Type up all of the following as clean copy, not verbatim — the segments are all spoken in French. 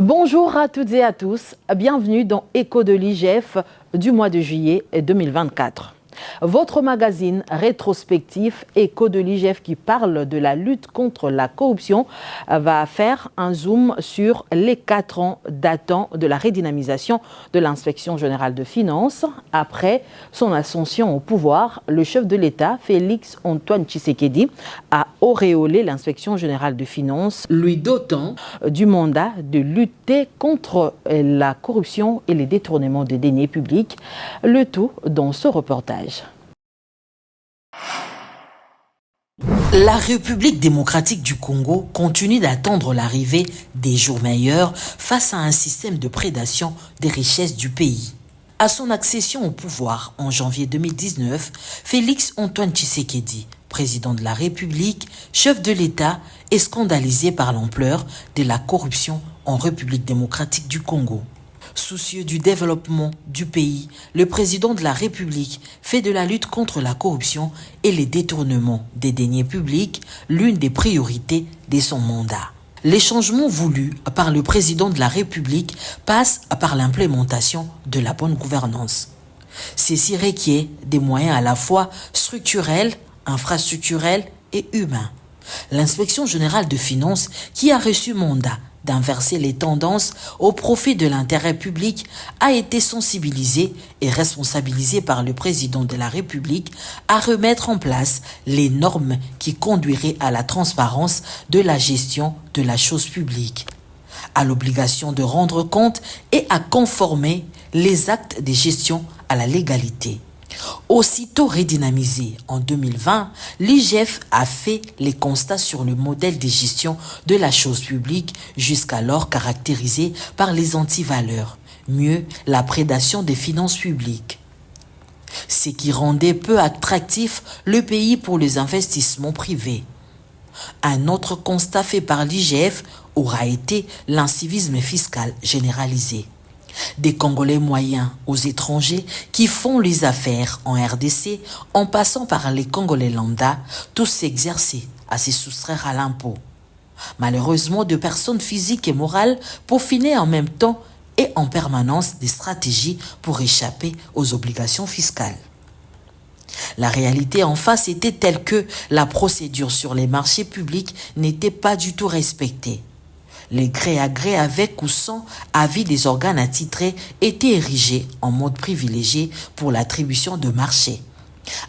Bonjour à toutes et à tous, bienvenue dans Écho de l'IGF du mois de juillet 2024. Votre magazine rétrospectif Écho de l'IGF qui parle de la lutte contre la corruption va faire un zoom sur les 4 ans datant de la redynamisation de l'inspection générale de finances. Après son ascension au pouvoir, le chef de l'État, Félix-Antoine Tshisekedi, a auréolé l'inspection générale de finances, lui dotant du mandat de lutter contre la corruption et les détournements de deniers publics, le tout dans ce reportage. La République démocratique du Congo continue d'attendre l'arrivée des jours meilleurs face à un système de prédation des richesses du pays. À son accession au pouvoir en janvier 2019, Félix-Antoine Tshisekedi, président de la République, chef de l'État, est scandalisé par l'ampleur de la corruption en République démocratique du Congo. Soucieux du développement du pays, le président de la République fait de la lutte contre la corruption et les détournements des deniers publics l'une des priorités de son mandat. Les changements voulus par le président de la République passent par l'implémentation de la bonne gouvernance. Ceci requiert des moyens à la fois structurels, infrastructurels et humains. L'inspection générale de finances, qui a reçu mandat d'inverser les tendances au profit de l'intérêt public, a été sensibilisée et responsabilisée par le président de la République à remettre en place les normes qui conduiraient à la transparence de la gestion de la chose publique, à l'obligation de rendre compte et à conformer les actes de gestion à la légalité. Aussitôt redynamisé en 2020, l'IGF a fait les constats sur le modèle de gestion de la chose publique jusqu'alors caractérisé par les antivaleurs, mieux la prédation des finances publiques. Ce qui rendait peu attractif le pays pour les investissements privés. Un autre constat fait par l'IGF aura été l'incivisme fiscal généralisé. Des Congolais moyens aux étrangers qui font les affaires en RDC en passant par les Congolais lambda, tous s'exercer à se soustraire à l'impôt. Malheureusement, de personnes physiques et morales peaufinaient en même temps et en permanence des stratégies pour échapper aux obligations fiscales. La réalité en face était telle que la procédure sur les marchés publics n'était pas du tout respectée. Les gré à gré avec ou sans avis des organes attitrés étaient érigés en mode privilégié pour l'attribution de marchés.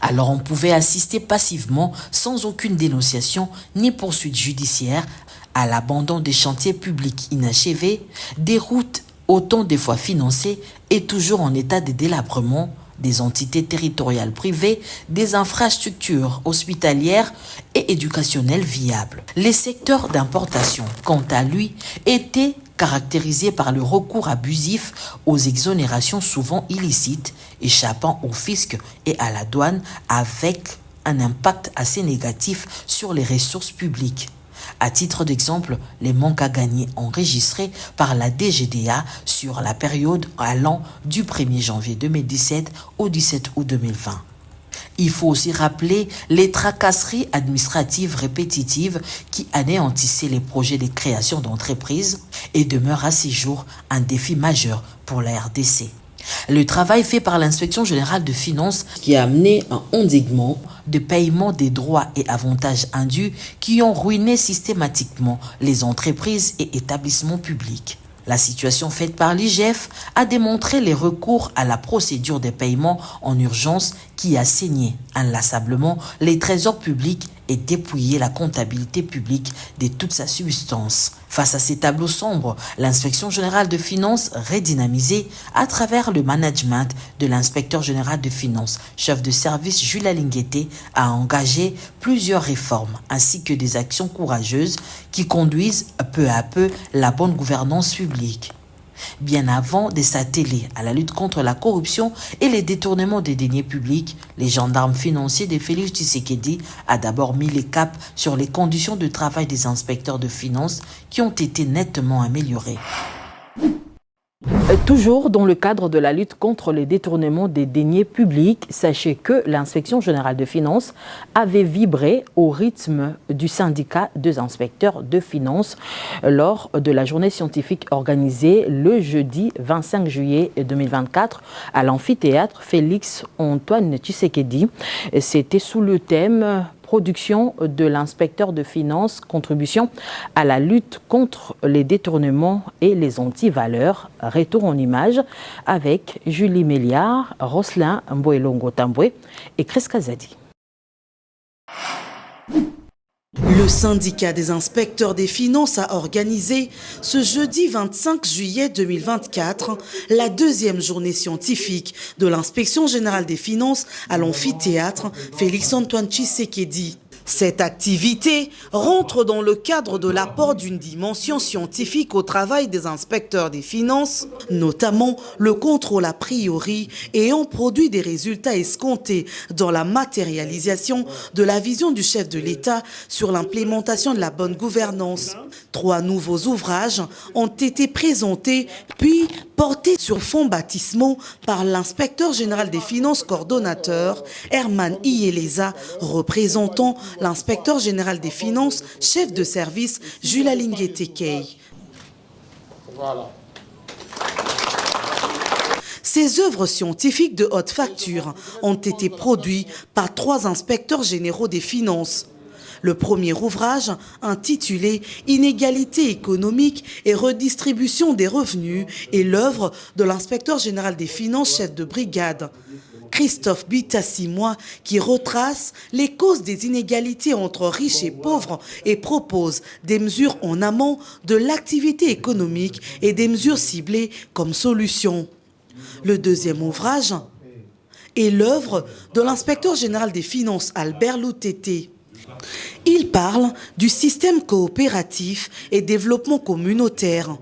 Alors on pouvait assister passivement, sans aucune dénonciation ni poursuite judiciaire, à l'abandon des chantiers publics inachevés, des routes autant de fois financées et toujours en état de délabrement, des entités territoriales privées, des infrastructures hospitalières et éducationnelles viables. Les secteurs d'importation, quant à lui, étaient caractérisés par le recours abusif aux exonérations souvent illicites, échappant au fisc et à la douane avec un impact assez négatif sur les ressources publiques. À titre d'exemple, les manques à gagner enregistrés par la DGDA sur la période allant du 1er janvier 2017 au 17 août 2020. Il faut aussi rappeler les tracasseries administratives répétitives qui anéantissaient les projets de création d'entreprises et demeurent à ce jour un défi majeur pour la RDC. Le travail fait par l'inspection générale de finances qui a amené un endiguement de paiement des droits et avantages indus qui ont ruiné systématiquement les entreprises et établissements publics. La situation faite par l'IGF a démontré les recours à la procédure des paiements en urgence qui a saigné inlassablement les trésors publics et dépouillé la comptabilité publique de toute sa substance. Face à ces tableaux sombres, l'inspection générale de finances redynamisée à travers le management de l'inspecteur général de finances, chef de service Jules Alinguete, a engagé plusieurs réformes ainsi que des actions courageuses qui conduisent peu à peu la bonne gouvernance publique. Bien avant de s'atteler à la lutte contre la corruption et les détournements des deniers publics, les gendarmes financiers de Félix Tshisekedi a d'abord mis les caps sur les conditions de travail des inspecteurs de finances qui ont été nettement améliorées. Toujours dans le cadre de la lutte contre les détournements des deniers publics, sachez que l'Inspection générale des finances avait vibré au rythme du syndicat des inspecteurs de finances lors de la journée scientifique organisée le jeudi 25 juillet 2024 à l'amphithéâtre Félix-Antoine Tshisekedi. C'était sous le thème production de l'inspecteur de finances, contribution à la lutte contre les détournements et les antivaleurs. Retour en images avec Julie Méliard, Roslin Mboelongo Tamboué et Chris Kazadi. Le syndicat des inspecteurs des finances a organisé ce jeudi 25 juillet 2024 la deuxième journée scientifique de l'inspection générale des finances à l'amphithéâtre Félix-Antoine Tshisekedi. Cette activité rentre dans le cadre de l'apport d'une dimension scientifique au travail des inspecteurs des finances, notamment le contrôle a priori ayant produit des résultats escomptés dans la matérialisation de la vision du chef de l'État sur l'implémentation de la bonne gouvernance. 3 nouveaux ouvrages ont été présentés puis portés sur fonds baptismaux par l'inspecteur général des finances coordonnateur Herman Iyeleza, représentant l'inspecteur général des finances, chef de service Jules Alingué-Tekei. Voilà. Ces œuvres scientifiques de haute facture ont été produites par 3 inspecteurs généraux des finances. Le premier ouvrage, intitulé « Inégalité économique et redistribution des revenus » est l'œuvre de l'inspecteur général des finances, chef de brigade, Christophe Bitassi-Moi, qui retrace les causes des inégalités entre riches et pauvres et propose des mesures en amont de l'activité économique et des mesures ciblées comme solution. Le deuxième ouvrage est l'œuvre de l'inspecteur général des finances Albert Loutété. Il parle du système coopératif et développement communautaire.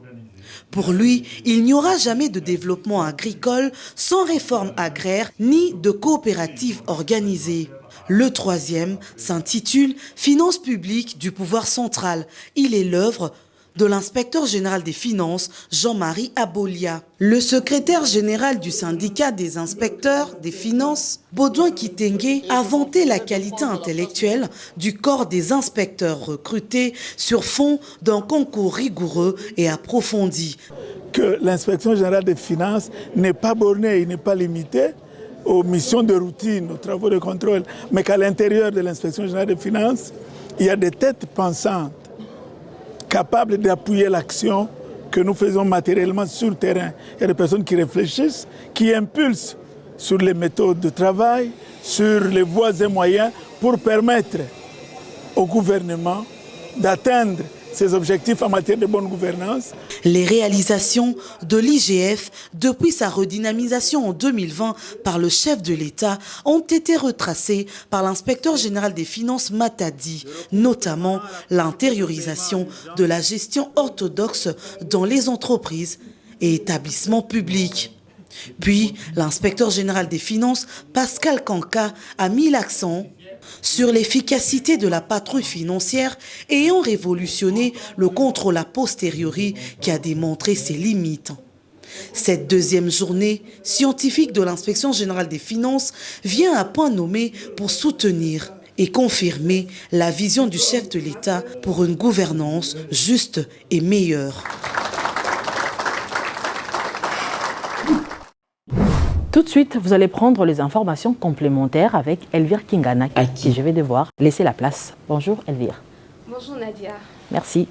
Pour lui, il n'y aura jamais de développement agricole sans réforme agraire ni de coopératives organisées. Le troisième s'intitule « Finances publiques du pouvoir central ». Il est l'œuvre de l'inspecteur général des finances, Jean-Marie Abolia. Le secrétaire général du syndicat des inspecteurs des finances, Baudouin Kitenge, a vanté la qualité intellectuelle du corps des inspecteurs recrutés sur fond d'un concours rigoureux et approfondi. Que l'inspection générale des finances n'est pas bornée, il n'est pas limité aux missions de routine, aux travaux de contrôle, mais qu'à l'intérieur de l'inspection générale des finances, il y a des têtes pensantes capables d'appuyer l'action que nous faisons matériellement sur le terrain. Il y a des personnes qui réfléchissent, qui impulsent sur les méthodes de travail, sur les voies et moyens pour permettre au gouvernement d'atteindre ses objectifs en matière de bonne gouvernance. Les réalisations de l'IGF depuis sa redynamisation en 2020 par le chef de l'État ont été retracées par l'inspecteur général des finances Matadi, notamment l'intériorisation de la gestion orthodoxe dans les entreprises et établissements publics. Puis, l'inspecteur général des finances, Pascal Kanka, a mis l'accent sur l'efficacité de la patrouille financière ayant révolutionné le contrôle a posteriori qui a démontré ses limites. Cette deuxième journée scientifique de l'inspection générale des finances vient à point nommé pour soutenir et confirmer la vision du chef de l'État pour une gouvernance juste et meilleure. Tout de suite, vous allez prendre les informations complémentaires avec Elvire Kingana, à qui je vais devoir laisser la place. Bonjour Elvire. Bonjour Nadia. Merci.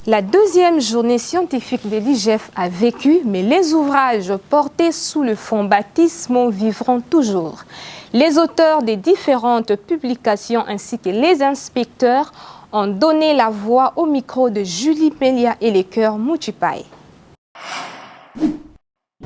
La deuxième journée scientifique de l'IGF a vécu, mais les ouvrages portés sous le fonds baptismaux vivront toujours. Les auteurs des différentes publications ainsi que les inspecteurs ont donné la voix au micro de Julie Méliard et les chœurs Mouchipai.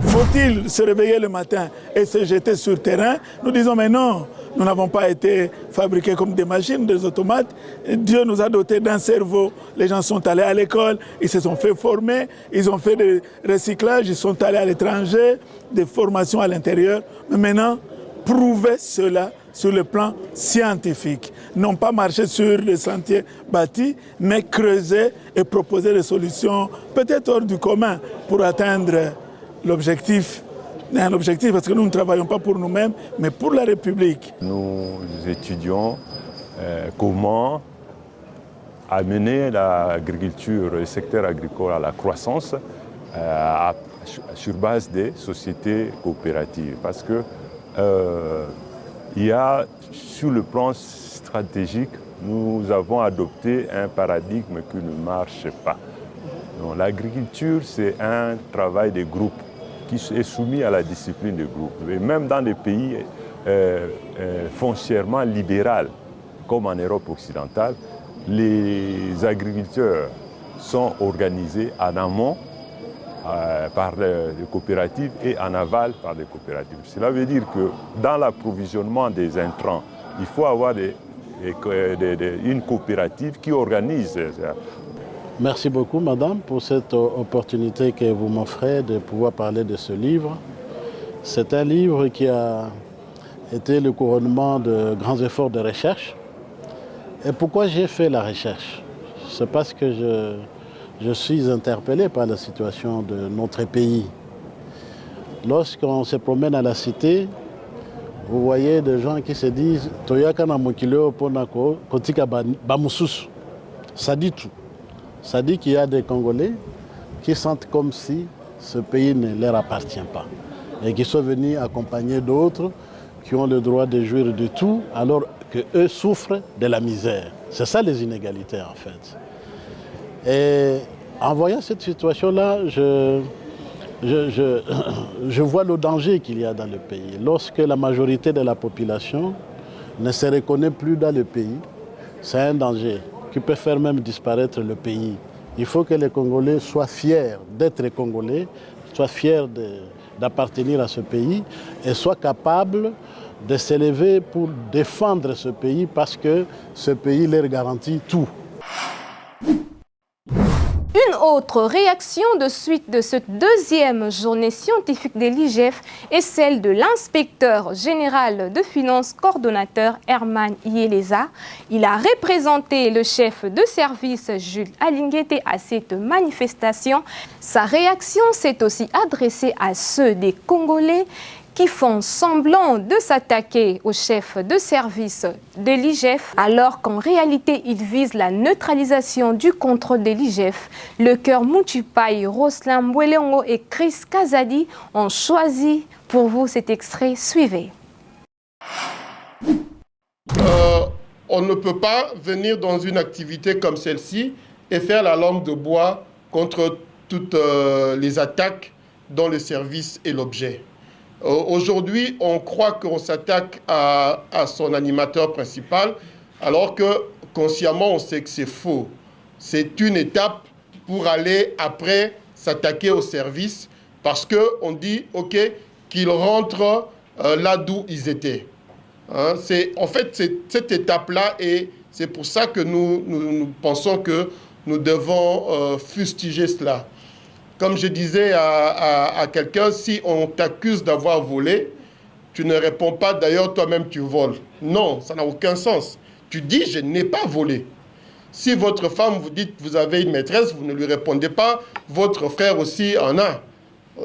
Faut-il se réveiller le matin et se jeter sur le terrain? Nous disons mais non, nous n'avons pas été fabriqués comme des machines, des automates. Dieu nous a dotés d'un cerveau. Les gens sont allés à l'école, ils se sont fait former, ils ont fait des recyclages, ils sont allés à l'étranger, des formations à l'intérieur. Mais maintenant, prouver cela sur le plan scientifique. Non pas marcher sur les sentiers bâtis, mais creuser et proposer des solutions peut-être hors du commun pour atteindre l'objectif. Un objectif parce que nous ne travaillons pas pour nous-mêmes, mais pour la République. Nous étudions comment amener l'agriculture, le secteur agricole à la croissance sur base des sociétés coopératives. Parce que il y a, sur le plan stratégique, nous avons adopté un paradigme qui ne marche pas. L'agriculture, c'est un travail de groupe qui est soumis à la discipline de groupe. Et même dans les pays foncièrement libéraux, comme en Europe occidentale, les agriculteurs sont organisés en amont par les coopératives et en aval par les coopératives. Cela veut dire que dans l'approvisionnement des intrants, il faut avoir une coopérative qui organise. Merci beaucoup, madame, pour cette opportunité que vous m'offrez de pouvoir parler de ce livre. C'est un livre qui a été le couronnement de grands efforts de recherche. Et pourquoi j'ai fait la recherche? C'est parce que je suis interpellé par la situation de notre pays. Lorsqu'on se promène à la cité, vous voyez des gens qui se disent « Toyaka na mokileo ponako kotika bamususu ». Ça dit tout. Ça dit qu'il y a des Congolais qui sentent comme si ce pays ne leur appartient pas et qui sont venus accompagner d'autres qui ont le droit de jouir de tout alors qu'eux souffrent de la misère. C'est ça les inégalités en fait. Et en voyant cette situation-là, je vois le danger qu'il y a dans le pays. Lorsque la majorité de la population ne se reconnaît plus dans le pays, c'est un danger qui peut faire même disparaître le pays. Il faut que les Congolais soient fiers d'être Congolais, soient fiers d'appartenir à ce pays et soient capables de s'élever pour défendre ce pays parce que ce pays leur garantit tout. Une autre réaction de suite de cette deuxième journée scientifique de l'IGF est celle de l'inspecteur général de finances coordonnateur Herman Yeleza. Il a représenté le chef de service Jules Alinguete à cette manifestation. Sa réaction s'est aussi adressée à ceux des Congolais qui font semblant de s'attaquer au chef de service de l'IGF, alors qu'en réalité, ils visent la neutralisation du contrôle de l'IGF. Le cœur Moutupaï, Roslin Mboueleongo et Chris Kazadi ont choisi pour vous cet extrait. Suivez. On ne peut pas venir dans une activité comme celle-ci et faire la langue de bois contre toutes les attaques dont le service est l'objet. Aujourd'hui, on croit qu'on s'attaque à son animateur principal, alors que consciemment, on sait que c'est faux. C'est une étape pour aller après s'attaquer au service, parce qu'on dit, OK, qu'ils rentrent là d'où ils étaient. Hein, en fait, cette étape-là, et c'est pour ça que nous pensons que nous devons fustiger cela. Comme je disais à quelqu'un, si on t'accuse d'avoir volé, tu ne réponds pas, d'ailleurs, toi-même, tu voles. Non, ça n'a aucun sens. Tu dis, je n'ai pas volé. Si votre femme vous dit, vous avez une maîtresse, vous ne lui répondez pas, votre frère aussi en a.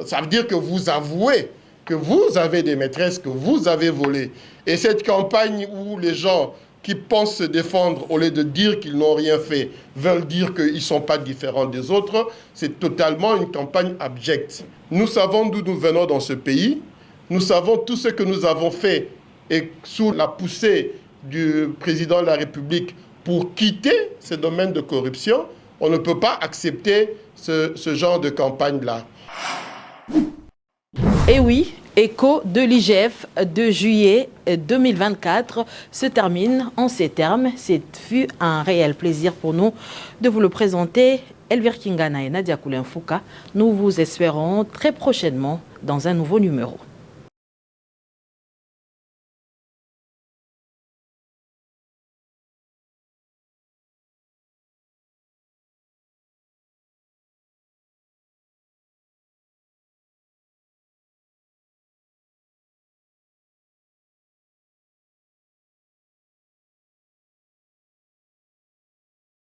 Ça veut dire que vous avouez que vous avez des maîtresses, que vous avez volé. Et cette campagne où les gens qui pensent se défendre, au lieu de dire qu'ils n'ont rien fait, veulent dire qu'ils ne sont pas différents des autres, c'est totalement une campagne abjecte. Nous savons d'où nous venons dans ce pays, nous savons tout ce que nous avons fait et sous la poussée du président de la République pour quitter ce domaine de corruption, on ne peut pas accepter ce genre de campagne-là. Et oui, Écho de l'IGF de juillet 2024 se termine en ces termes. Ce fut un réel plaisir pour nous de vous le présenter. Elvire Kingana et Nadia Koulenfouka, nous vous espérons très prochainement dans un nouveau numéro.